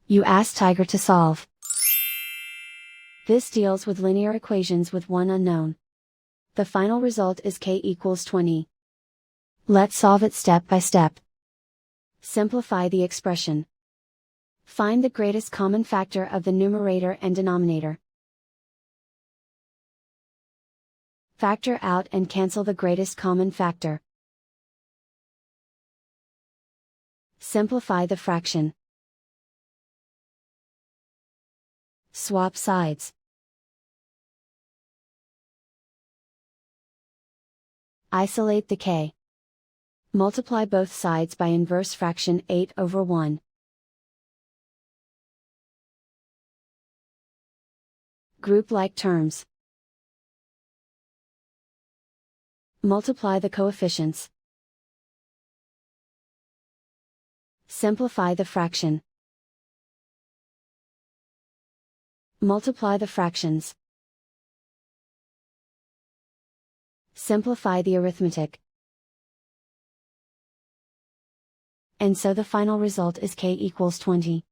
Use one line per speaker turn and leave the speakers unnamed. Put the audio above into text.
You ask Tiger to solve. This deals with linear equations with one unknown. The final result is k equals 20. Let's solve it step by step. Simplify the expression. Find the greatest common factor of the numerator and denominator. Factor out and cancel the greatest common factor. Simplify the fraction. Swap sides. Isolate the k. Multiply both sides by inverse fraction 8/1. Group like terms. Multiply the coefficients. Simplify the fraction. Multiply the fractions. Simplify the arithmetic. And so the final result is k equals 20.